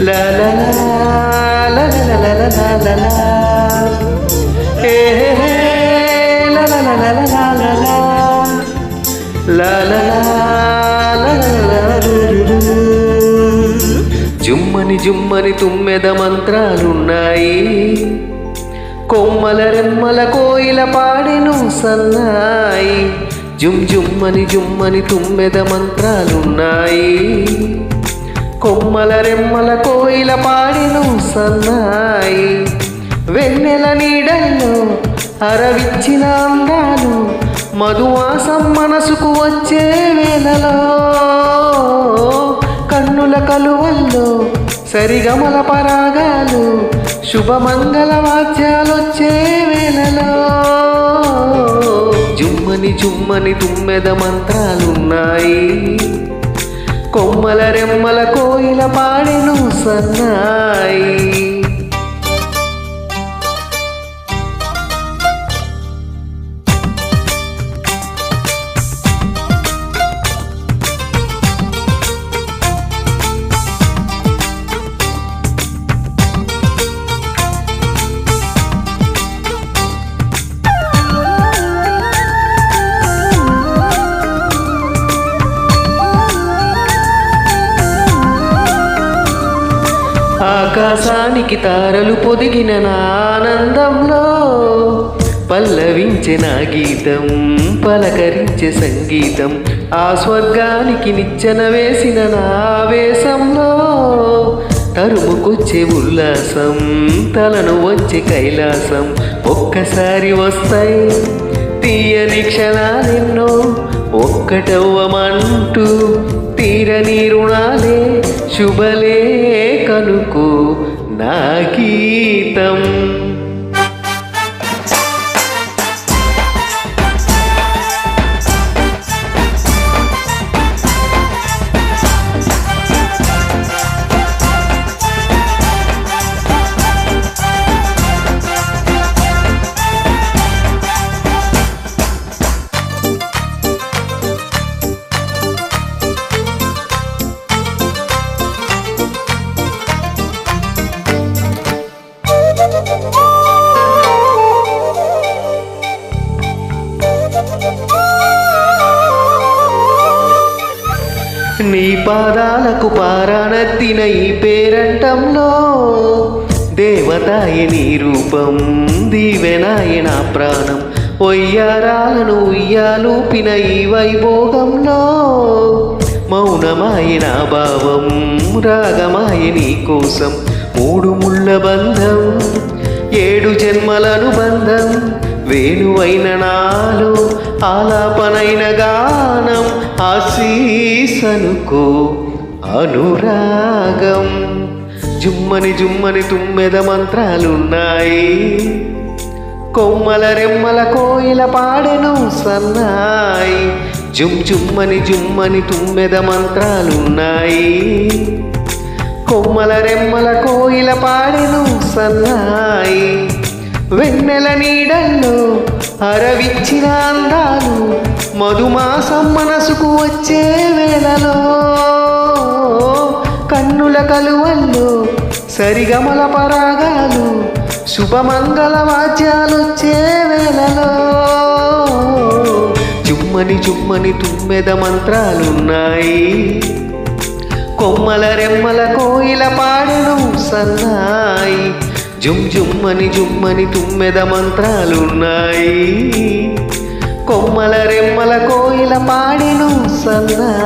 La la la la la la la la la la. Hey hey hey. La la la la la la la la. La la la la la la. జుమ్మని జుమ్మని తుమ్మెద మంత్రాలున్నాయి, కొమ్మల రెమ్మల కోయిల పాడెను సన్నాయి. జుమ్ జుమ్మని జుమ్మని తుమ్మెద మంత్రాలున్నాయి, కొమ్మల రెమ్మల కోయిల పాడెను సన్నాయి. వెన్నెల నీడల్లో అరవిచ్చిన అందాలు, మధువాసం మనసుకు వచ్చే వేళలో, కన్నుల కలువల్లో సరిగమల పరాగాలు, శుభమంగళ వాద్యాలొచ్చే వేళలో. జుమ్మని జుమ్మని తుమ్మెద మంత్రాలున్నాయి, కొమ్మల రెమ్మల కోయిల పాడెను సన్నాయి. ఆకాశానికి తారలు పొదిగిన నా ఆనందంలో, పల్లవించే నా గీతం పలకరించే సంగీతం. ఆ స్వర్గానికి నిచ్చెన వేసిన నా ఆవేశంలో, తరుముకొచ్చే ఉల్లాసం తలను వచ్చే కైలాసం. ఒక్కసారి వస్తాయి తీయని క్షణాలెన్నో, ఒక్కటవ్వమంటూ తీరని రుణాలే, శుభలేఖనుకు నా గీతం. నీ పాదాలకు పారానెత్తిన ఈ పేరంటంలో, దేవతాయ నీ రూపం దీవెనాయ నా ప్రాణం. ఒయ్యారాలను ఉయ్యాలూపిన ఈ వైభోగంలో, మౌనమాయ నా భావం రాగమాయ నీ కోసం. మూడు ముళ్ళ బంధం ఏడు జన్మలను బంధం, వేణువైన నాలో ఆలాపనైన గానం. ఆశీసనుకో అనురాగం. జుమ్మని జుమ్మని తుమ్మెద మంత్రాలున్నాయి, కొమ్మల రెమ్మల కోయిల పాడెను సన్నాయి. జుమ్ జుమ్మని జుమ్మని తుమ్మెద మంత్రాలున్నాయి, కొమ్మల రెమ్మల కోయిల పాడెను సన్నాయి. వెన్నెల నీడల్లో అరవిచ్చిన అందాలు, మధుమాసం మనసుకు వచ్చే వేళలో, కన్నుల కలువల్లో సరిగమల పరాగాలు, శుభమంగళ వాద్యాలొచ్చే వేళలో. జుమ్మని జుమ్మని తుమ్మెద మంత్రాలున్నాయి, కొమ్మల రెమ్మల కోయిల పాడెను సన్నాయి. జుమ్ జుమ్మని జుమ్మని తుమ్మెద మంత్రాలున్నాయి, కొమ్మల రెమ్మల కోయిల పాడెను సన్నాయి.